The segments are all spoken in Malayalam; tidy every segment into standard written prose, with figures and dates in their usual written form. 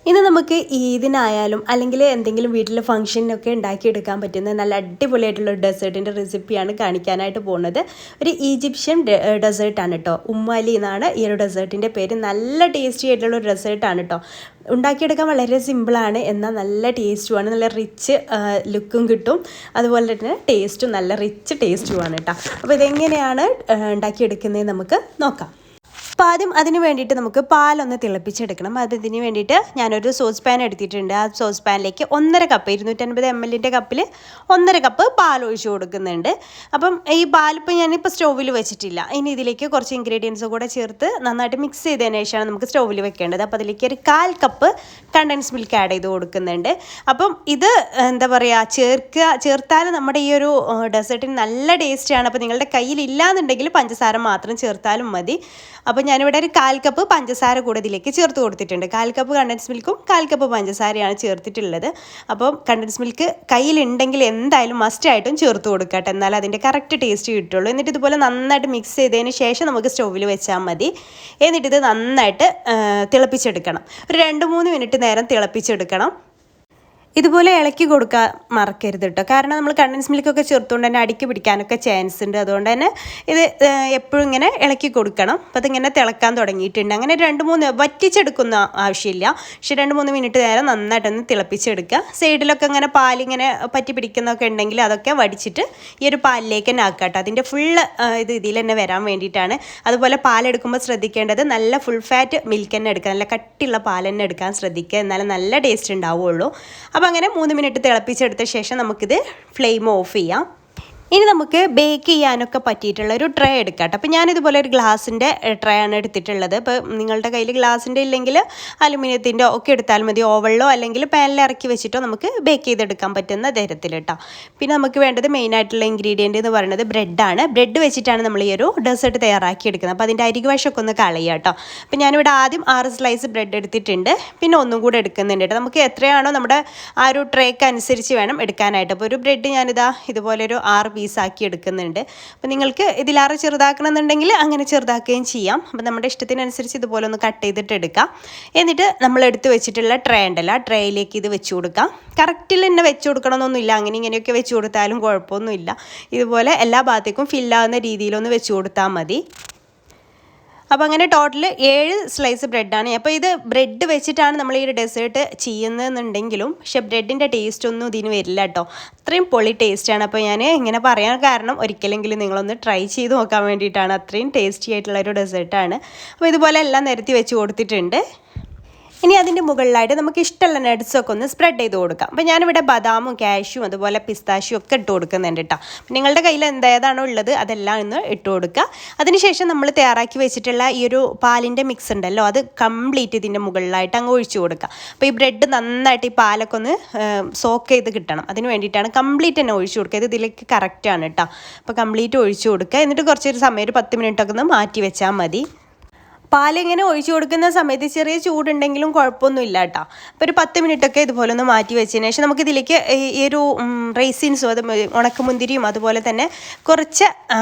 ഇന്ന് നമുക്ക് ഈദിനായാലും അല്ലെങ്കിൽ എന്തെങ്കിലും വീട്ടിലെ ഫംഗ്ഷനൊക്കെ ഉണ്ടാക്കിയെടുക്കാൻ പറ്റുന്ന നല്ല അടിപൊളിയായിട്ടുള്ള ഡെസേർട്ടിൻ്റെ റെസിപ്പിയാണ് കാണിക്കാനായിട്ട് പോകുന്നത്. ഒരു ഈജിപ്ഷ്യൻ ഡെസേർട്ടാണ് കേട്ടോ. ഉമ്മാലി എന്നാണ് ഈ ഒരു ഡെസേർട്ടിൻ്റെ പേര്. നല്ല ടേസ്റ്റി ആയിട്ടുള്ള ഒരു ഡെസേർട്ടാണ് കേട്ടോ. ഉണ്ടാക്കിയെടുക്കാൻ വളരെ സിമ്പിളാണ്, എന്നാൽ നല്ല ടേസ്റ്റുമാണ്. നല്ല റിച്ച് ലുക്കും കിട്ടും, അതുപോലെ തന്നെ ടേസ്റ്റും നല്ല റിച്ച് ടേസ്റ്റുമാണ് കേട്ടോ. അപ്പോൾ ഇതെങ്ങനെയാണ് ഉണ്ടാക്കിയെടുക്കുന്നത് നമുക്ക് നോക്കാം. അപ്പോൾ ആദ്യം അതിന് വേണ്ടിയിട്ട് നമുക്ക് പാലൊന്ന് തിളപ്പിച്ചെടുക്കണം. അതിന് വേണ്ടിയിട്ട് ഞാനൊരു സോസ് പാൻ എടുത്തിട്ടുണ്ട്. ആ സോസ് പാനിലേക്ക് 1.5 കപ്പ് 250 ml കപ്പിൽ 1.5 കപ്പ് പാൽ ഒഴിച്ച് കൊടുക്കുന്നുണ്ട്. അപ്പം ഈ പാലിപ്പോൾ ഞാനിപ്പോൾ സ്റ്റൗവിൽ വെച്ചിട്ടില്ല. ഇനി ഇതിലേക്ക് കുറച്ച് ഇൻഗ്രീഡിയൻസ് കൂടെ ചേർത്ത് നന്നായിട്ട് മിക്സ് ചെയ്തതിന് ശേഷമാണ് നമുക്ക് സ്റ്റൗവിൽ വെക്കേണ്ടത്. അപ്പോൾ അതിലേക്ക് ഒരു 1/4 കപ്പ് കണ്ടൻസ് മിൽക്ക് ആഡ് ചെയ്ത് കൊടുക്കുന്നുണ്ട്. അപ്പം ഇത് എന്താ പറയുക, ചേർത്താൽ നമ്മുടെ ഈ ഒരു ഡെസേർട്ടിന് നല്ല ടേസ്റ്റാണ്. അപ്പോൾ നിങ്ങളുടെ കയ്യിലില്ലാന്നുണ്ടെങ്കിൽ പഞ്ചസാര മാത്രം ചേർത്താലും മതി. അപ്പോൾ ഞാനിവിടെ ഒരു 1/4 കപ്പ് പഞ്ചസാര കൂടെ ഇതിലേക്ക് ചേർത്ത് കൊടുത്തിട്ടുണ്ട്. 1/4 കപ്പ് കണ്ടൻസ് മിൽക്കും 1/4 കപ്പ് പഞ്ചസാരയാണ് ചേർത്തിട്ടുള്ളത്. അപ്പോൾ കണ്ടൻസ് മിൽക്ക് കയ്യിലുണ്ടെങ്കിൽ എന്തായാലും മസ്റ്റായിട്ടും ചേർത്ത് കൊടുക്കട്ടെ, എന്നാൽ അതിൻ്റെ കറക്റ്റ് ടേസ്റ്റ് കിട്ടുള്ളൂ. എന്നിട്ട് ഇതുപോലെ നന്നായിട്ട് മിക്സ് ചെയ്തതിന് ശേഷം നമുക്ക് സ്റ്റൗവിൽ വെച്ചാൽ മതി. എന്നിട്ടിത് നന്നായിട്ട് തിളപ്പിച്ചെടുക്കണം. ഒരു 2-3 മിനിറ്റ് നേരം തിളപ്പിച്ചെടുക്കണം. ഇതുപോലെ ഇളക്കി കൊടുക്കാൻ മറക്കരുത് കേട്ടോ, കാരണം നമ്മൾ കണ്ടൻസ് മിൽക്കൊക്കെ ചേർത്തുകൊണ്ട് തന്നെ അടിക്ക് പിടിക്കാനൊക്കെ ചാൻസ് ഉണ്ട്. അതുകൊണ്ട് തന്നെ ഇത് എപ്പോഴും ഇങ്ങനെ ഇളക്കി കൊടുക്കണം. അപ്പോൾ അതിങ്ങനെ തിളക്കാൻ തുടങ്ങിയിട്ടുണ്ട്. അങ്ങനെ 2-3 വറ്റിച്ചെടുക്കുന്ന ആവശ്യമില്ല, പക്ഷേ 2-3 മിനിറ്റ് നേരം നന്നായിട്ടൊന്ന് തിളപ്പിച്ചെടുക്കുക. സൈഡിലൊക്കെ ഇങ്ങനെ പാലിങ്ങനെ പറ്റി പിടിക്കുന്നതൊക്കെ ഉണ്ടെങ്കിൽ അതൊക്കെ വടിച്ചിട്ട് ഈ ഒരു പാലിലേക്ക് തന്നെ ആക്കുക കേട്ടോ. അതിൻ്റെ ഫുള്ള് ഇതിൽ തന്നെ വരാൻ വേണ്ടിയിട്ടാണ്. അതുപോലെ പാലെടുക്കുമ്പോൾ ശ്രദ്ധിക്കേണ്ടത് നല്ല ഫുൾ ഫാറ്റ് മിൽക്ക് തന്നെ എടുക്കുക, നല്ല കട്ടിയുള്ള പാൽ തന്നെ എടുക്കാൻ ശ്രദ്ധിക്കുക, എന്നാലും നല്ല ടേസ്റ്റ് ഉണ്ടാവുകയുള്ളൂ. അപ്പോൾ അങ്ങനെ 3 മിനിറ്റ് തിളപ്പിച്ചെടുത്ത ശേഷം നമുക്കിത് ഫ്ലെയിം ഓഫ് ചെയ്യാം. ഇനി നമുക്ക് ബേക്ക് ചെയ്യാനൊക്കെ പറ്റിയിട്ടുള്ള ഒരു ട്രേ എടുക്കാം കേട്ടോ. അപ്പോൾ ഞാനിതുപോലെ ഒരു ഗ്ലാസിൻ്റെ ട്രേ ആണ് എടുത്തിട്ടുള്ളത്. ഇപ്പോൾ നിങ്ങളുടെ കയ്യിൽ ഗ്ലാസിൻ്റെ ഇല്ലെങ്കിൽ അലുമിനിയത്തിൻ്റെ ഒക്കെ എടുത്താൽ മതി. ഓവനിലോ അല്ലെങ്കിൽ പാനിൽ ഇറക്കി വെച്ചിട്ടോ നമുക്ക് ബേക്ക് ചെയ്തെടുക്കാൻ പറ്റുന്ന തരത്തിൽ കേട്ടോ. പിന്നെ നമുക്ക് വേണ്ടത് മെയിനായിട്ടുള്ള ഇൻഗ്രീഡിയൻറ്റ് എന്ന് പറയുന്നത് ബ്രെഡാണ്. ബ്രെഡ് വെച്ചിട്ടാണ് നമ്മൾ ഈ ഒരു ഡെസേർട്ട് തയ്യാറാക്കിയെടുക്കുന്നത്. അപ്പോൾ അതിൻ്റെ അരികുവശമൊക്കെ ഒന്ന് കളയുക കേട്ടോ. അപ്പോൾ ഞാനിവിടെ ആദ്യം 6 സ്ലൈസ് ബ്രെഡ് എടുത്തിട്ടുണ്ട്. പിന്നെ ഒന്നും കൂടെ എടുക്കുന്നുണ്ട് കേട്ടോ. നമുക്ക് എത്രയാണോ നമ്മുടെ ആ ഒരു ട്രേക്ക് അനുസരിച്ച് വേണം എടുക്കാനായിട്ട്. അപ്പോൾ ഒരു ബ്രെഡ് ഞാനിതാ ഇതുപോലൊരു 6 പീസാക്കി എടുക്കുന്നുണ്ട്. അപ്പോൾ നിങ്ങൾക്ക് ഇതിലാറ് ചെറുതാക്കണമെന്നുണ്ടെങ്കിൽ അങ്ങനെ ചെറുതാക്കുകയും ചെയ്യാം. അപ്പോൾ നമ്മുടെ ഇഷ്ടത്തിനനുസരിച്ച് ഇതുപോലെ ഒന്ന് കട്ട് ചെയ്തിട്ട് എടുക്കാം. എന്നിട്ട് നമ്മൾ എടുത്ത് വെച്ചിട്ടുള്ള ട്രേ ഉണ്ടല്ലോ, ആ ട്രേയിലേക്ക് ഇത് വെച്ച് കൊടുക്കാം. കറക്റ്റിൽ തന്നെ വെച്ച് കൊടുക്കണമെന്നൊന്നുമില്ല, അങ്ങനെ ഇങ്ങനെയൊക്കെ വെച്ച് കൊടുത്താലും കുഴപ്പമൊന്നുമില്ല. ഇതുപോലെ എല്ലാ ഭാഗത്തേക്കും ഫില്ലാകുന്ന രീതിയിലൊന്ന് വെച്ച് കൊടുത്താൽ മതി. അപ്പോൾ അങ്ങനെ ടോട്ടൽ 7 സ്ലൈസ് ബ്രെഡാണ്. അപ്പോൾ ഇത് ബ്രെഡ് വെച്ചിട്ടാണ് നമ്മൾ ഈ ഒരു ഡെസേർട്ട് ചെയ്യുന്നതെന്നുണ്ടെങ്കിലും പക്ഷേ ബ്രെഡിൻ്റെ ടേസ്റ്റ് ഒന്നും ഇതിന് വരില്ല കേട്ടോ. അത്രയും പൊളി ടേസ്റ്റാണ്. അപ്പോൾ ഞാൻ ഇങ്ങനെ പറയാൻ കാരണം ഒരിക്കലെങ്കിലും നിങ്ങളൊന്ന് ട്രൈ ചെയ്ത് നോക്കാൻ വേണ്ടിയിട്ടാണ്. അത്രയും ടേസ്റ്റി ആയിട്ടുള്ള ഒരു ഡെസേർട്ടാണ്. അപ്പോൾ ഇതുപോലെ എല്ലാം നിരത്തി വെച്ച് കൊടുത്തിട്ടുണ്ട്. ഇനി അതിൻ്റെ മുകളിലായിട്ട് നമുക്ക് ഇഷ്ടമുള്ള നട്ട്സൊക്കെ ഒന്ന് സ്പ്രെഡ് ചെയ്ത് കൊടുക്കാം. അപ്പോൾ ഞാനിവിടെ ബദാമും കാഷ്യും അതുപോലെ പിസ്താഷ്യും ഒക്കെ ഇട്ട് കൊടുക്കുന്നുണ്ട് കേട്ടോ. നിങ്ങളുടെ കയ്യിൽ ഏതാണോ ഉള്ളത് അതെല്ലാം ഒന്ന് ഇട്ട് കൊടുക്കുക. അതിനുശേഷം നമ്മൾ തയ്യാറാക്കി വെച്ചിട്ടുള്ള ഈ ഒരു പാലിൻ്റെ മിക്സ് ഉണ്ടല്ലോ, അത് കംപ്ലീറ്റ് ഇതിൻ്റെ മുകളിലായിട്ട് അങ്ങ് ഒഴിച്ചു കൊടുക്കുക. അപ്പോൾ ഈ ബ്രെഡ് നന്നായിട്ട് ഈ പാലൊക്കെ ഒന്ന് സോക്ക് ചെയ്ത് കിട്ടണം, അതിന് വേണ്ടിയിട്ടാണ് കംപ്ലീറ്റ് തന്നെ ഒഴിച്ചു കൊടുക്കുക. ഇത് ഇതിലേക്ക് കറക്റ്റാണ് കേട്ടോ. അപ്പോൾ കംപ്ലീറ്റ് ഒഴിച്ചു കൊടുക്കുക. എന്നിട്ട് കുറച്ചൊരു സമയം ഒരു 10 മിനിറ്റൊക്കെ ഒന്ന് മാറ്റി വെച്ചാൽ മതി. പാലിങ്ങനെ ഒഴിച്ചു കൊടുക്കുന്ന സമയത്ത് ചെറിയ ചൂടുണ്ടെങ്കിലും കുഴപ്പമൊന്നുമില്ല കേട്ടോ. അപ്പോൾ ഒരു 10 മിനിറ്റൊക്കെ ഇതുപോലെ ഒന്ന് മാറ്റി വെച്ചതിന് ശേഷം നമുക്കിതിലേക്ക് ഈ ഒരു റൈസിൻസും അത് ഉണക്കമുന്തിരിയും അതുപോലെ തന്നെ കുറച്ച്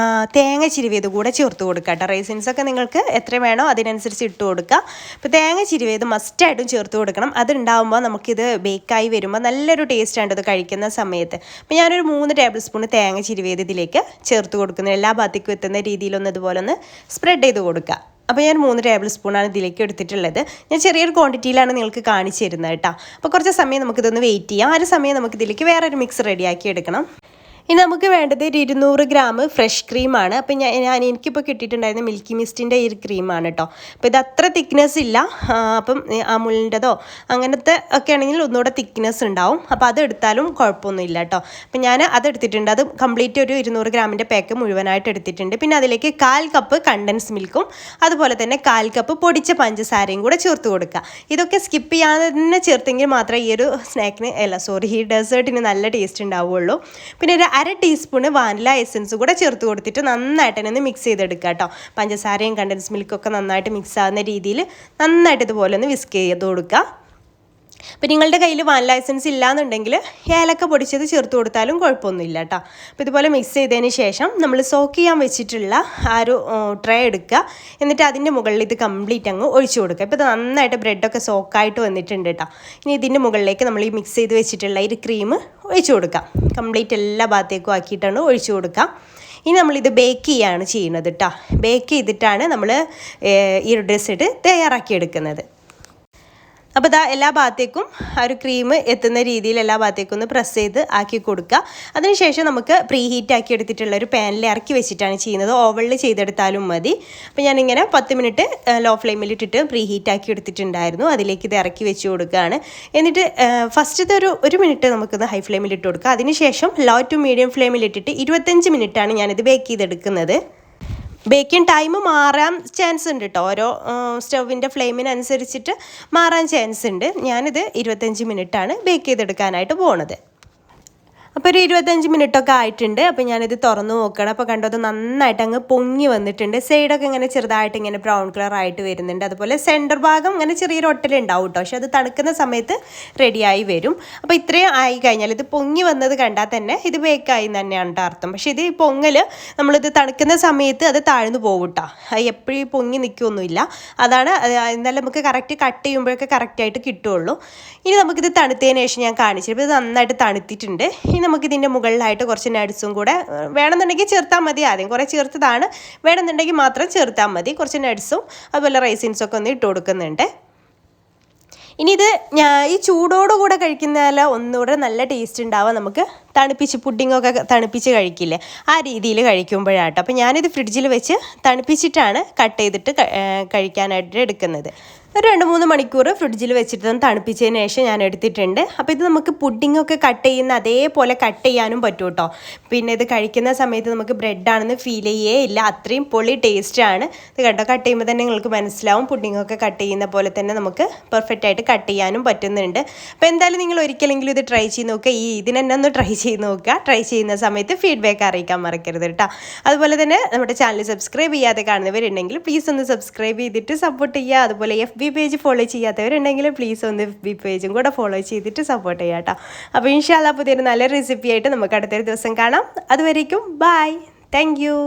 തേങ്ങ ചിരുവിയത് കൂടെ ചേർത്ത് കൊടുക്കുക കേട്ടോ. റൈസിൻസൊക്കെ നിങ്ങൾക്ക് എത്ര വേണോ അതിനനുസരിച്ച് ഇട്ട് കൊടുക്കുക. അപ്പോൾ തേങ്ങ ചിരുവിയത് മസ്റ്റായിട്ടും ചേർത്ത് കൊടുക്കണം. അതുണ്ടാകുമ്പോൾ നമുക്കിത് ബേക്കായി വരുമ്പോൾ നല്ലൊരു ടേസ്റ്റാണ് ഇത് കഴിക്കുന്ന സമയത്ത്. അപ്പോൾ ഞാനൊരു 3 ടേബിൾ സ്പൂൺ തേങ്ങ ചിരുവിയത് ഇതിലേക്ക് ചേർത്ത് കൊടുക്കുന്നത്. എല്ലാ ഭാഗത്തേക്കും എത്തുന്ന രീതിയിലൊന്ന് ഇതുപോലെ ഒന്ന് സ്പ്രെഡ് ചെയ്ത് കൊടുക്കുക. അപ്പോൾ ഞാൻ 3 ടേബിൾ സ്പൂണാണ് ഇതിലേക്ക് എടുത്തിട്ടുള്ളത്. ഞാൻ ചെറിയൊരു ക്വാണ്ടിറ്റിയിലാണ് നിങ്ങൾക്ക് കാണിച്ചു തരുന്നത് കേട്ടോ. അപ്പോൾ കുറച്ച് സമയം നമുക്കിതൊന്ന് വെയിറ്റ് ചെയ്യാം. ആ ഒരു സമയം നമുക്കിതിലേക്ക് വേറൊരു മിക്സ് റെഡിയാക്കി എടുക്കണം. ഇനി നമുക്ക് വേണ്ടത് 200 ഗ്രാം ഫ്രഷ് ക്രീമാണ്. അപ്പോൾ എനിക്കിപ്പോൾ കിട്ടിയിട്ടുണ്ടായിരുന്ന മിൽക്കി മിസ്റ്റിൻ്റെ ഈ ഒരു ക്രീമാണ് കേട്ടോ. അപ്പോൾ ഇത് അത്ര തിക്നെസ് ഇല്ല. അപ്പം അമുലിൻ്റെതോ അങ്ങനത്തെ ഒക്കെ ആണെങ്കിൽ ഒന്നുകൂടെ തിക്നെസ് ഉണ്ടാവും. അപ്പോൾ അതെടുത്താലും കുഴപ്പമൊന്നുമില്ല കേട്ടോ. അപ്പം ഞാൻ അതെടുത്തിട്ടുണ്ട്. അത് കംപ്ലീറ്റ് ഒരു 200 ഗ്രാമിൻ്റെ പാക്ക് മുഴുവനായിട്ട് എടുത്തിട്ടുണ്ട്. പിന്നെ അതിലേക്ക് 1/4 കപ്പ് കണ്ടൻസ് മിൽക്കും അതുപോലെ തന്നെ 1/4 കപ്പ് പൊടിച്ച പഞ്ചസാരയും കൂടെ ചേർത്ത് കൊടുക്കുക. ഇതൊക്കെ സ്കിപ്പ് ചെയ്യാതെ തന്നെ ചേർത്തെങ്കിൽ മാത്രമേ ഈ ഒരു ഈ ഡെസേർട്ടിന് നല്ല ടേസ്റ്റ് ഉണ്ടാവുകയുള്ളൂ. പിന്നെ ഒരു 1/2 ടീസ്പൂൺ വാനില എസൻസ് കൂടെ ചേർത്ത് കൊടുത്തിട്ട് നന്നായിട്ട് തന്നെ ഒന്ന് മിക്സ് ചെയ്തെടുക്കുക കേട്ടോ. പഞ്ചസാരയും കണ്ടൻസ് മിൽക്കൊക്കെ നന്നായിട്ട് മിക്സ് ആകുന്ന രീതിയിൽ നന്നായിട്ട് ഇതുപോലെ ഒന്ന് വിസ്ക് ചെയ്ത് കൊടുക്കുക. അപ്പോൾ നിങ്ങളുടെ കയ്യിൽ വാനില എസൻസ് ഇല്ലാന്നുണ്ടെങ്കിൽ ഏലക്ക പൊടിച്ചത് ചേർത്ത് കൊടുത്താലും കുഴപ്പമൊന്നുമില്ല കേട്ടോ. അപ്പോൾ ഇതുപോലെ മിക്സ് ചെയ്തതിന് ശേഷം നമ്മൾ സോക്ക് ചെയ്യാൻ വെച്ചിട്ടുള്ള ആ ഒരു ട്രേ എടുക്കുക. എന്നിട്ട് അതിൻ്റെ മുകളിൽ ഇത് കംപ്ലീറ്റ് അങ്ങ് ഒഴിച്ചു കൊടുക്കുക. ഇപ്പോൾ ഇത് നന്നായിട്ട് ബ്രെഡൊക്കെ സോക്കായിട്ട് വന്നിട്ടുണ്ട് കേട്ടോ. ഇനി ഇതിൻ്റെ മുകളിലേക്ക് നമ്മൾ ഈ മിക്സ് ചെയ്ത് വെച്ചിട്ടുള്ള ഈ ക്രീം ഒഴിച്ചു കൊടുക്കാം. കംപ്ലീറ്റ് എല്ലാ ഭാഗത്തേക്കും ആക്കിയിട്ടാണ് ഒഴിച്ചു കൊടുക്കുക. ഇനി നമ്മളിത് ബേക്ക് ചെയ്യുകയാണ് ചെയ്യുന്നത് കേട്ടോ. ബേക്ക് ചെയ്തിട്ടാണ് നമ്മൾ ഈ ഡെസേർട്ട് തയ്യാറാക്കിയെടുക്കുന്നത്. അപ്പോൾ ഇതാ എല്ലാ ഭാഗത്തേക്കും ആ ഒരു ക്രീം എത്തുന്ന രീതിയിൽ എല്ലാ ഭാഗത്തേക്കും ഒന്ന് പ്രസ് ചെയ്ത് ആക്കി കൊടുക്കുക. അതിനുശേഷം നമുക്ക് പ്രീ ഹീറ്റ് ആക്കി എടുത്തിട്ടുള്ള ഒരു പാനിൽ ഇറക്കി വെച്ചിട്ടാണ് ചെയ്യുന്നത്. ഓവനിൽ ചെയ്തെടുത്താലും മതി. അപ്പോൾ ഞാനിങ്ങനെ 10 മിനിറ്റ് ലോ ഫ്ലെയിമിൽ ഇട്ടിട്ട് പ്രീ ഹീറ്റ് ആക്കി എടുത്തിട്ടുണ്ടായിരുന്നു. അതിലേക്ക് ഇത് ഇറക്കി വെച്ച് കൊടുക്കുകയാണ്. എന്നിട്ട് ഫസ്റ്റത്തെ ഒരു മിനിറ്റ് നമുക്കിത് ഹൈ ഫ്ലെയിമിൽ ഇട്ട് കൊടുക്കുക. അതിനുശേഷം ലോ ടു മീഡിയം ഫ്ലെയിമിൽ ഇട്ടിട്ട് 25 മിനിറ്റാണ് ഞാനിത് ബേക്ക് ചെയ്തെടുക്കുന്നത്. ബേക്കിംഗ് ടൈം മാറാൻ ചാൻസ് ഉണ്ട് കേട്ടോ. ഓരോ സ്റ്റൗവിൻ്റെ ഫ്ലെയിമിനനുസരിച്ചിട്ട് മാറാൻ ചാൻസ് ഉണ്ട്. ഞാനിത് 25 മിനിറ്റാണ് ബേക്ക് ചെയ്തെടുക്കാനായിട്ട് പോണത്. അപ്പോൾ ഒരു 25 മിനിറ്റൊക്കെ ആയിട്ടുണ്ട്. അപ്പോൾ ഞാനിത് തുറന്ന് നോക്കണം. അപ്പോൾ കണ്ടോ, അത് നന്നായിട്ട് അങ്ങ് പൊങ്ങി വന്നിട്ടുണ്ട്. സൈഡൊക്കെ ഇങ്ങനെ ചെറുതായിട്ട് ഇങ്ങനെ ബ്രൗൺ കളർ ആയിട്ട് വരുന്നുണ്ട്. അതുപോലെ സെൻറ്റർ ഭാഗം ഇങ്ങനെ ചെറിയൊരു ഒട്ടലുണ്ടാവും കേട്ടോ. പക്ഷെ അത് തണുക്കുന്ന സമയത്ത് റെഡിയായി വരും. അപ്പോൾ ഇത്രയും ആയി കഴിഞ്ഞാൽ ഇത് പൊങ്ങി വന്നത് കണ്ടാൽ തന്നെ ഇത് ബേക്കായി തന്നെയാണ് കേട്ടോ അർത്ഥം. പക്ഷേ ഇത് പൊങ്ങൽ നമ്മളിത് തണുക്കുന്ന സമയത്ത് അത് താഴ്ന്നു പോകും കേട്ടോ. അത് എപ്പോഴും പൊങ്ങി നിൽക്കുകയൊന്നുമില്ല. അതാണ് എന്നാലും നമുക്ക് കറക്റ്റ് കട്ട് ചെയ്യുമ്പോഴൊക്കെ കറക്റ്റായിട്ട് കിട്ടുള്ളൂ. ഇനി നമുക്കിത് തണുത്തതിന് ശേഷം ഞാൻ കാണിച്ചിട്ട് ഇത് നന്നായിട്ട് തണുത്തിട്ടുണ്ട്. നമുക്കിതിൻ്റെ മുകളിലായിട്ട് കുറച്ച് നട്ട്സും കൂടെ വേണമെന്നുണ്ടെങ്കിൽ ചേർത്താൽ മതി. ആദ്യം കുറേ ചേർത്തതാണ്, വേണമെന്നുണ്ടെങ്കിൽ മാത്രം ചേർത്താൽ മതി. കുറച്ച് നട്ട്സും അതുപോലെ റൈസിൻസൊക്കെ ഒന്ന് ഇട്ട് കൊടുക്കുന്നുണ്ട്. ഇനി ഇത് ഈ ചൂടോടുകൂടെ കഴിക്കുന്നതിൽ ഒന്നുകൂടെ നല്ല ടേസ്റ്റ് ഉണ്ടാവുക. നമുക്ക് തണുപ്പിച്ച് പുഡിങ്ങൊക്കെ തണുപ്പിച്ച് കഴിക്കില്ലേ, ആ രീതിയിൽ കഴിക്കുമ്പോഴാട്ടോ. അപ്പോൾ ഞാനിത് ഫ്രിഡ്ജിൽ വെച്ച് തണുപ്പിച്ചിട്ടാണ് കട്ട് ചെയ്തിട്ട് കഴിക്കാനായിട്ട് എടുക്കുന്നത്. ഒരു 2-3 മണിക്കൂർ ഫ്രിഡ്ജിൽ വെച്ചിട്ട് തണുപ്പിച്ചതിന് ശേഷം ഞാൻ എടുത്തിട്ടുണ്ട്. അപ്പോൾ ഇത് നമുക്ക് പുഡിങ്ങൊക്കെ കട്ട് ചെയ്യുന്ന അതേപോലെ കട്ട് ചെയ്യാനും പറ്റും കേട്ടോ. പിന്നെ ഇത് കഴിക്കുന്ന സമയത്ത് നമുക്ക് ബ്രെഡാണെന്ന് ഫീൽ ചെയ്യേ ഇല്ല. അത്രയും പൊളി ടേസ്റ്റാണ് ഇത് കേട്ടോ. കട്ട് ചെയ്യുമ്പോൾ തന്നെ നിങ്ങൾക്ക് മനസ്സിലാവും പുഡിങ്ങൊക്കെ കട്ട് ചെയ്യുന്ന പോലെ തന്നെ നമുക്ക് പെർഫെക്റ്റ് ആയിട്ട് കട്ട് ചെയ്യാനും പറ്റുന്നുണ്ട്. അപ്പോൾ എന്തായാലും നിങ്ങൾ ഒരിക്കലെങ്കിലും ഇത് ട്രൈ ചെയ്ത് നോക്കുക. ഇതിന് തന്നെ ഒന്ന് ട്രൈ ചെയ്ത് നോക്കുക. ട്രൈ ചെയ്യുന്ന സമയത്ത് ഫീഡ്ബാക്ക് അറിയിക്കാൻ മറക്കരുത് കേട്ടോ. അതുപോലെ തന്നെ നമ്മുടെ ചാനൽ സബ്സ്ക്രൈബ് ചെയ്യാതെ കാണുന്നവരുണ്ടെങ്കിൽ പ്ലീസ് ഒന്ന് സബ്സ്ക്രൈബ് ചെയ്തിട്ട് സപ്പോർട്ട് ചെയ്യുക. അതുപോലെ FB പേജ് ഫോളോ ചെയ്യാത്തവരുണ്ടെങ്കിൽ പ്ലീസ് ഒന്ന് FB പേജും കൂടെ ഫോളോ ചെയ്തിട്ട് സപ്പോർട്ട് ചെയ്യാം കേട്ടോ. അപ്പോൾ ഇൻഷാ അല്ലാഹ് പുതിയൊരു നല്ല റെസിപ്പി ആയിട്ട് നമുക്ക് അടുത്തൊരു ദിവസം കാണാം. അതുവരേക്കും ബൈ. Thank you.